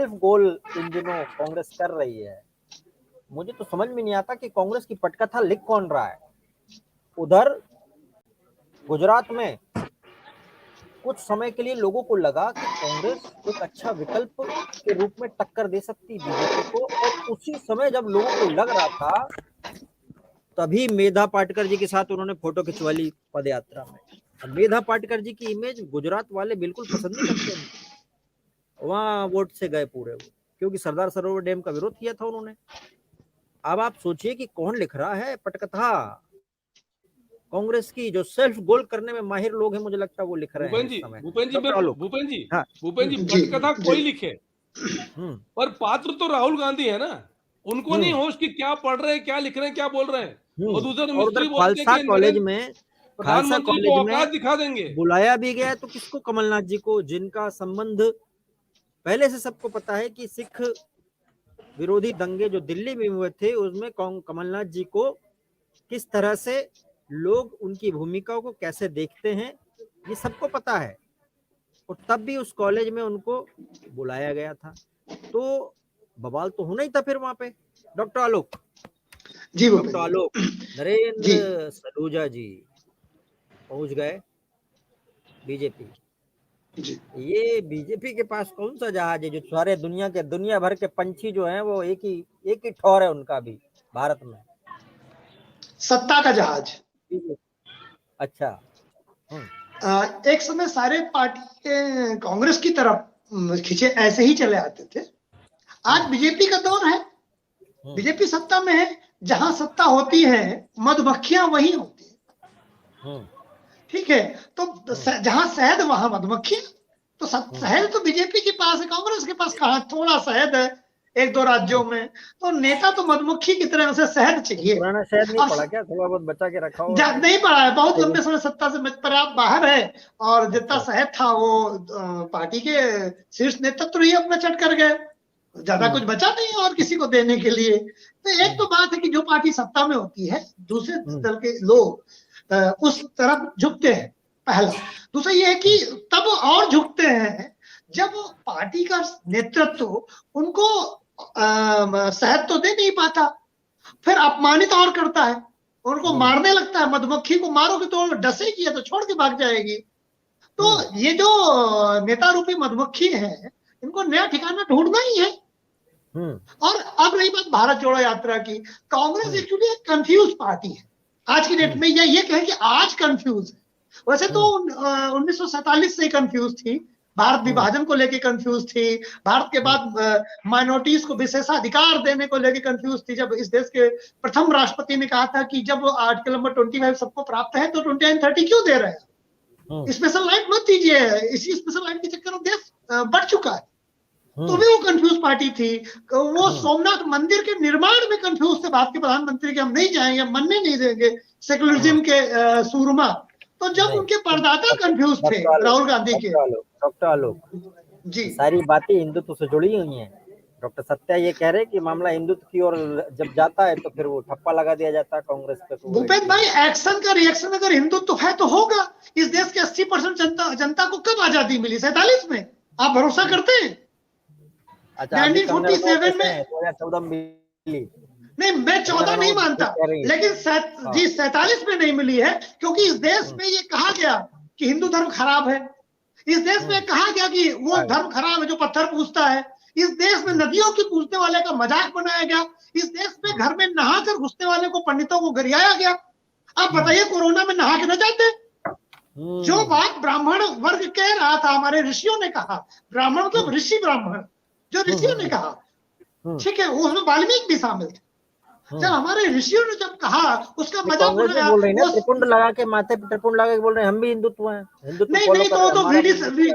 गोल इन दिनों कांग्रेस कर रही है, मुझे तो समझ में नहीं आता कि कांग्रेस की पटकथा लिख कौन रहा है। उधर गुजरात में कुछ समय के लिए लोगों को लगा कि कांग्रेस एक अच्छा विकल्प के रूप में टक्कर दे सकती बीजेपी को, और उसी समय जब लोगों को लग रहा था तभी मेधा पाटकर जी के साथ उन्होंने फोटो खिंचवा ली पदयात्रा में। अब मेधा पाटकर जी की इमेज गुजरात वाले बिल्कुल पसंद नहीं करते हैं, वहां वोट से गए पूरे वो, क्योंकि सरदार सरोवर डैम का विरोध किया था उन्होंने। अब आप सोचिए कि कौन लिख रहा है पटकथा। कांग्रेस की जो सेल्फ गोल करने में माहिर लोग हैं, मुझे लगता है वो लिख रहे हैं इस समय। डॉक्टर आलोक। हाँ। भूपेन जी जी पटकथा जी कोई लिखे, पर पात्र तो राहुल गांधी है ना। उनको नहीं होश कि क्या पढ़ रहे हैं, क्या लिख रहे हैं, क्या बोल रहे हैं। और दूसरे और उधर मिस्त्री बोलते हैं कि खालसा प्रधानमंत्री कॉलेज को में औकात दिखा देंगे। बुलाया भी गया तो किसको? कमलनाथ जी को, जिनका संबंध पहले से सबको पता है कि सिख विरोधी दंगे जो दिल्ली में हुए थे उसमें कमलनाथ जी को किस तरह से लोग उनकी भूमिका को कैसे देखते हैं, ये सबको पता है। और तब भी उस कॉलेज में उनको बुलाया गया था, तो बवाल तो होना ही था फिर वहां पे। डॉक्टर आलोक। जी भूपेन डॉक्टर जी। आलोक, जी नरेंद्र सलूजा जी पहुंच गए बीजेपी। जी ये बीजेपी के पास कौन सा जहाज है जो सारे दुनिया भर के पंछी जो हैं वो एक ही ठौर है उनका भी भारत में। सत्ता का जहाज। अच्छा। एक समय सारे पार्टी के कांग्रेस की तरफ खींचे ऐसे ही चले आते थे। आज बीजेपी का दौर है, बीजेपी सत्ता में है, जहां सत्ता होती है मधुमक्खियां वही होती है। ठीक है, तो जहां शहद वहां मधुमक्खियां। तो शहद तो बीजेपी के पास है, कांग्रेस के पास कहां? थोड़ा शहद है एक दो राज्यों में। तो नेता तो मधुमक्खी की तरह उसे शहद चाहिए। पुराना शहद नहीं अब पड़ा क्या? थोड़ा बहुत बचा के रखा होगा फिर। नहीं पड़ा है, बहुत लंबे समय सत्ता से पर आप बाहर है। और जितना अच्छा। शहद था वो पार्टी के शीर्ष नेतृत्व ही अपना चट कर गए। ज्यादा कुछ बचा नहीं है और किसी को देने के लिए। तो एक तो बात है कि जो पार्टी सत्ता में होती है दूसरे दल के लोग उस तरफ झुकते हैं, पहला। दूसरा ये है कि तब और झुकते हैं जब पार्टी का नेतृत्व उनको शहद तो दे नहीं पाता, फिर अपमानित और करता है, उनको मारने लगता है। मधुमक्खी को मारोगे तो डसेगी या तो छोड़ के भाग जाएगी। तो ये जो नेता रूपी मधुमक्खी है, इनको नया ठिकाना ढूंढना ही है। और अब रही बात भारत जोड़ो यात्रा की, कांग्रेस एक्चुअली एक कंफ्यूज पार्टी है आज की डेट में, या ये कहें कि आज कंफ्यूज है। वैसे तो 1947 से ही कंफ्यूज थी, भारत विभाजन को लेकर कंफ्यूज थी, भारत के बाद माइनॉरिटीज को विशेषाधिकार देने को लेकर कंफ्यूज थी। जब इस देश के प्रथम राष्ट्रपति ने कहा था कि जब आर्टिकल नंबर 25 सबको प्राप्त है तो 29 30 क्यों दे रहे हैं, स्पेशल राइट मत दीजिए। इसी स्पेशल राइट के चक्कर में देश बढ़ चुका है। तो भी वो कंफ्यूज पार्टी थी। वो सोमनाथ मंदिर के निर्माण में कंफ्यूज थे भारत के प्रधानमंत्री के, हम नहीं जाएंगे, हम मनने नहीं देंगे सेकुलरिज्म के सूरमा। तो जब उनके परदाता कंफ्यूज थे राहुल गांधी के। डॉक्टर आलोक जी, सारी बातें हिंदुत्व से जुड़ी हुई हैं। डॉक्टर सत्या ये कह रहे हैं कि मामला हिंदुत्व की ओर जब जाता है तो फिर वो ठप्पा लगा दिया जाता है कांग्रेस पे। तो भूपेन भाई, एक्शन का रिएक्शन अगर हिंदुत्व है तो होगा। इस देश के 80% जनता को कब आजादी मिली? 47 में। आप भरोसा करते हैं? अच्छा, 1947 में 2014 में मिली। नहीं, मैं 14 नहीं मानता, लेकिन जी 47 में नहीं मिली है, क्योंकि इस देश में ये कहा गया कि हिंदू धर्म खराब है। इस देश में कहा गया कि वो धर्म खराब है जो पत्थर पूजता है। इस देश में नदियों की पूजने वाले का मजाक बनाया गया। इस देश में घर में नहाकर घुसने वाले को पंडितों को गरियाया गया। आप बताइए, कोरोना में नहा के न जाते? जो बात ब्राह्मण वर्ग कह रहा था, हमारे ऋषियों ने कहा, ब्राह्मण मतलब ऋषि ब्राह्मण, जो ऋषियों ने कहा, ठीक है, उसमें वाल्मीकि भी शामिल थे। जब हमारे ऋषियों ने जब कहा, उसका मजाक बनाया। बोल रही है त्रिपुंड लगा के, माथे पे त्रिपुंड लगा के बोल रहे हैं हम भी हिंदुत्व हैं, हिंदुत्व नहीं, तो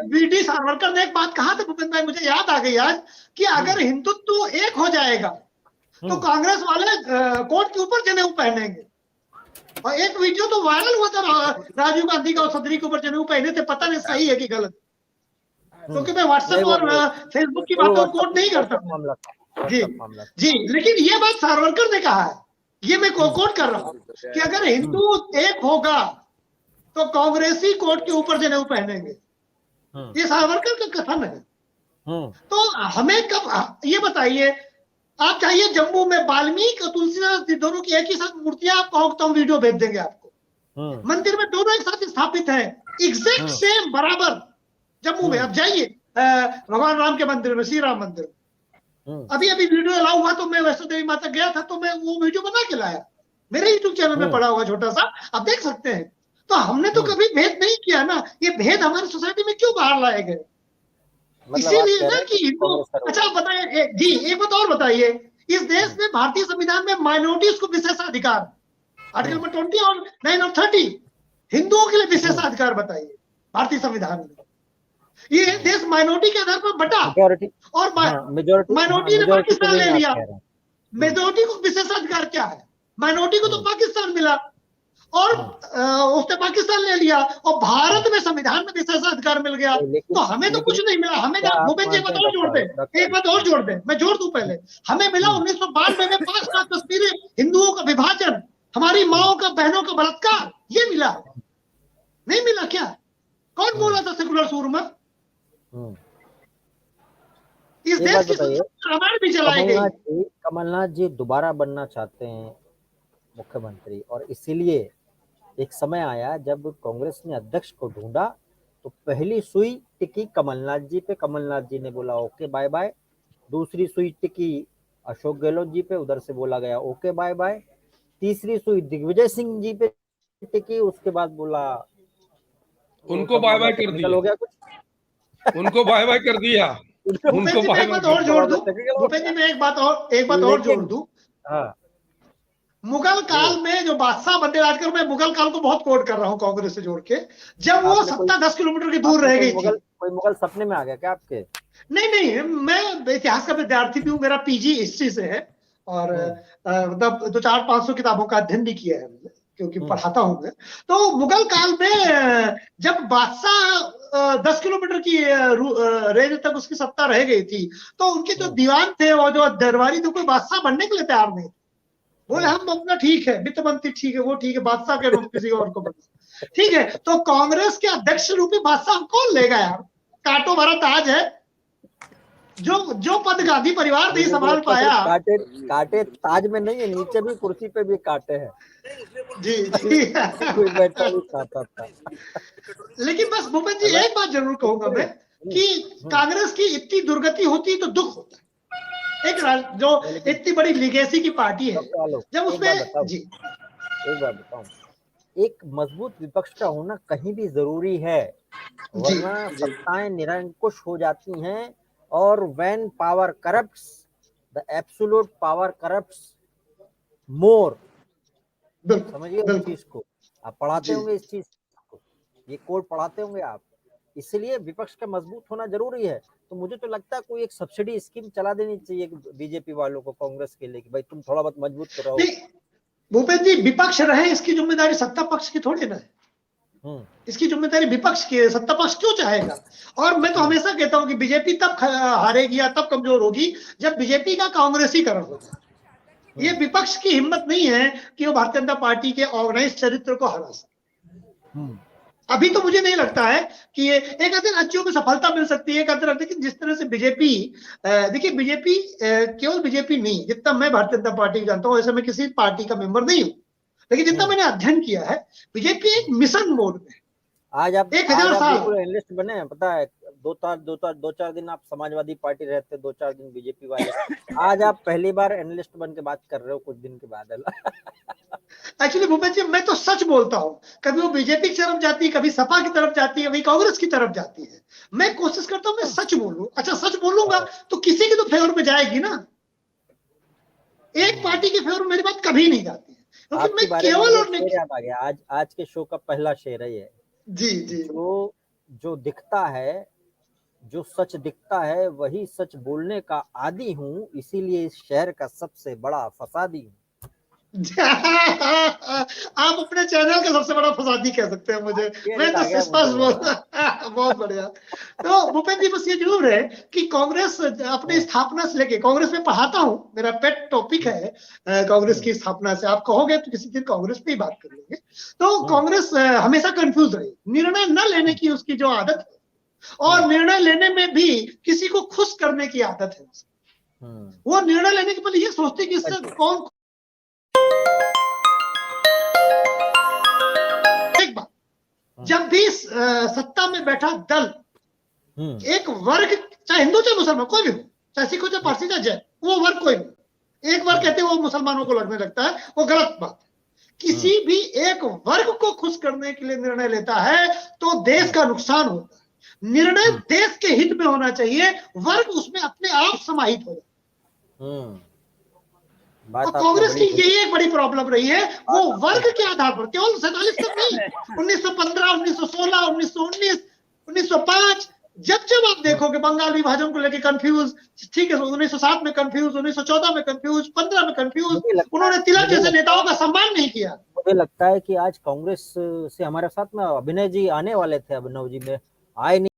वीडी सावरकर ने एक बात कहा था भूपेंद्र भाई, मुझे याद आ गई आज, कि अगर हिंदुत्व एक हो जाएगा तो कांग्रेस वाले कोर्ट के ऊपर जनेऊ पहनेंगे। और एक वीडियो तो वायरल हुआ था राजीव गांधी का, और सदरी के ऊपर जनेऊ पहने थे। पता नहीं सही है कि गलत, क्योंकि मैं व्हाट्सएप और फेसबुक की बातों को कोट नहीं करता। जी, लेकिन ये बात सावरकर ने कहा है, ये मैं कोट कर रहा हूं, कि अगर हिंदू एक होगा तो कांग्रेसी कोर्ट के ऊपर जनेऊ पहनेंगे। ये सावरकर का कथन है। तो हमें कब, ये बताइए, आप चाहिए जम्मू में वाल्मीकि और तुलसीदास दोनों की एक ही साथ मूर्तियां, आप कहो तो हम वीडियो भेज देंगे आपको। मंदिर में दोनों एक साथ स्थापित है, एग्जैक्ट सेम बराबर। जम्मू में आप जाइए भगवान राम के मंदिर में, श्री राम मंदिर में, अभी अभी वीडियो अलाउ हुआ तो मैं वैष्णो देवी माता गया था, तो मैं वो वीडियो बना के लाया, मेरे यूट्यूब चैनल में पड़ा हुआ छोटा सा, आप देख सकते हैं। तो हमने तो कभी भेद नहीं किया ना, ये भेद हमारी सोसाइटी में क्यों बाहर लाए गए? इसीलिए ना कि हिंदू। अच्छा बताइए जी, एक बात और बताइए, इस देश में भारतीय संविधान में माइनॉरिटीज को विशेषाधिकार, आर्टिकल नंबर 20 और 9 और 30, हिंदुओं के लिए विशेषाधिकार बताइए भारतीय संविधान में। ये देश माइनॉरिटी के आधार पर बटा, और माइनॉरिटी ने पाकिस्तान ले लिया। मेजोरिटी को विशेषाधिकार क्या है? माइनॉरिटी को तो पाकिस्तान मिला और उसने पाकिस्तान ले लिया, और भारत में संविधान में विशेषाधिकार मिल गया, तो हमें तो कुछ नहीं मिला। हमें भूपेंद्र जी एक बात और जोड़ दे, एक बात और जोड़ दे, मैं जोड़ दूं पहले। हमें मिला 1992 में 5 लाख कश्मीरी हिंदुओं का विभाजन, हमारी माओ का, बहनों का बलात्कार, ये मिला। नहीं मिला क्या? कौन बोला था सेकुलर सूर में? इस देश की रामायण भी चलाई गई। कमलनाथ जी दोबारा बनना चाहते हैं मुख्यमंत्री, और इसीलिए एक समय आया जब कांग्रेस ने अध्यक्ष को ढूंढा तो पहली सुई टिकी कमलनाथ जी पे, कमलनाथ जी ने बोला ओके बाय बाय। दूसरी सुई टिकी अशोक गहलोत जी पे, उधर से बोला गया ओके बाय बाय। तीसरी सुई दिग्विजय सिंह जी पे टिकी, उसके बाद बोला उनको बाय बाय कर दिया, हो गया कुछ उनको बाय बाय कर दिया। उनको एक बात और जोड़ दूं भूपेंद्र जी, मैं एक बात और जोड़ दूं। मुगल काल में जो बादशाह बनते, आजकल मैं मुगल काल को बहुत कोट कर रहा हूं कांग्रेस से जोड़ के, जब वो सत्ता 10 किलोमीटर की दूर रह गई थी। कोई मुगल सपने में आ गया क्या आपके? नहीं, मैं इतिहास का विद्यार्थी भी हूँ, मेरा पीजी हिस्ट्री से है, और मतलब 200-500 किताबों का अध्ययन भी किया है मैंने, क्योंकि पढ़ाता हूँ मैं। तो मुगल काल में जब बादशाह 10 किलोमीटर की रेंज तक उसकी सत्ता रह गई थी, तो उनके जो दीवान थे और जो दरबारी थे, कोई बादशाह बनने के लिए तैयार नहीं, बोले हम अपना ठीक है, वित्त मंत्री ठीक है, वो ठीक है, बादशाह के रूप किसी और को बना, ठीक है। तो कांग्रेस के अध्यक्ष रूपी बादशाह कौन लेगा यार? कांटो भरा ताज है, जो पद गांधी परिवार नहीं संभाल पाया। कांटे ताज में नहीं है, नीचे भी कुर्सी पे भी कांटे हैं। जी कोई बैठा नहीं खाता था। लेकिन बस भूपेंद्र जी एक बात जरूर कहूंगा मैं, कि कांग्रेस की इतनी दुर्गति होती तो दुख होता है। एक जो इतनी बड़ी लीगेसी की पार्टी है, जब उसमें जी एक बात बताऊं, एक मजबूत विपक्ष का होना कहीं भी जरूरी है, वरना सत्ताएं निरंकुश हो जाती हैं, और when power corrupts the absolute power corrupts more. समझिए इस चीज को, आप पढ़ाते होंगे इस चीज को, ये कोड पढ़ाते होंगे आप। इसलिए विपक्ष का मजबूत होना जरूरी है। तो मुझे तो लगता है कोई एक सब्सिडी स्कीम चला देनी चाहिए बीजेपी वालों को, कांग्रेस के लिए, कि भाई तुम थोड़ा बहुत मजबूत करो। भूपेंद्र जी, विपक्ष रहे, इसकी जिम्मेदारी सत्ता पक्ष की थोड़ी ना है, इसकी जिम्मेदारी विपक्ष की है। सत्ता पक्ष क्यों चाहेगा? और मैं तो हमेशा कहता हूं कि बीजेपी तब हारेगी या तब कमजोर होगी जब बीजेपी का कांग्रेसीकरण होगा। ये विपक्ष की हिम्मत नहीं है कि वो भारतीय जनता पार्टी के ऑर्गेनाइज चरित्र को हरा सके। अभी तो मुझे नहीं लगता है कि ये एक आधे राज्यों में सफलता मिल सकती है, लेकिन जिस तरह से बीजेपी, देखिए बीजेपी केवल बीजेपी नहीं, जितना मैं भारतीय जनता पार्टी को जानता हूँ, वैसे मैं किसी पार्टी का मेंबर नहीं हूँ, लेकिन जितना मैंने अध्ययन किया है, बीजेपी एक मिशन मोड में। आज आप 1000 साल एनालिस्ट बने हैं, पता है, 2-4 दिन आप समाजवादी पार्टी रहते, 2-4 दिन बीजेपी वाले, आज आप पहली बार एनालिस्ट बन के बात कर रहे हो कुछ दिन के बाद। एक्चुअली भूपेंद्र जी, मैं तो सच बोलता हूँ, कभी वो बीजेपी की तरफ जाती है, कभी सपा की तरफ जाती है, कभी कांग्रेस की तरफ जाती है। मैं कोशिश करता हूँ मैं सच बोलूं। अच्छा, सच बोलूंगा तो किसी की तो फेवर में जाएगी ना, एक पार्टी के फेवर में मेरी बात कभी नहीं जाती है, क्योंकि मैं केवल और याद आ गया, आज के शो का पहला शेर है ये। जी जो दिखता है, जो सच दिखता है, वही सच बोलने का आदी हूँ, इसीलिए इस शहर का सबसे बड़ा फसादी हूँ। आप अपने चैनल का सबसे बड़ा फसादी कह सकते हैं मुझे, मैं तो स्पष्ट बोल बहुत बढ़िया। तो भूपेंद्र जी, बस ये जरूर है कि कांग्रेस अपने स्थापना से लेके, कांग्रेस में पढ़ाता हूं, मेरा पेट टॉपिक है कांग्रेस की स्थापना से। आप कहोगे तो किसी दिन कांग्रेस पे ही बात कर लेंगे। तो कांग्रेस हमेशा कंफ्यूज रही, निर्णय न लेने की उसकी जो आदत है, और निर्णय लेने में भी किसी को खुश करने की आदत है। वो निर्णय लेने के पहले ये सोचते कि इससे कौन, एक बात, जब भी सत्ता में बैठा दल एक वर्ग, चाहे हिंदू चाहे मुसलमान कोई भी हो, चाहे सिख हो चाहे पारसी चाहे जैन, वो वर्ग कोई नहीं, एक वर्ग कहते हैं वो मुसलमानों को लड़ने लगता है, वो गलत बात है। किसी भी एक वर्ग को खुश करने के लिए निर्णय लेता है तो देश का नुकसान होता है। निर्णय देश के हित में होना चाहिए, वर्ग उसमें अपने आप समाहित हो जाए। और कांग्रेस की यही एक बड़ी प्रॉब्लम रही है, वो वर्ग के आधार पर, केवल 47 तक नहीं, 1915, 1916, 1919, 1905, जब आप देखोगे बंगाल विभाजन को लेकर कंफ्यूज, ठीक है, 1907 में कंफ्यूज, 1914 में कंफ्यूज, 15 में कंफ्यूज, उन्होंने तिलक जैसे नेताओं का सम्मान नहीं किया। मुझे लगता है कि आज कांग्रेस से हमारे साथ में अभिनय जी आने वाले थे, अभिनव जी में आए नहीं।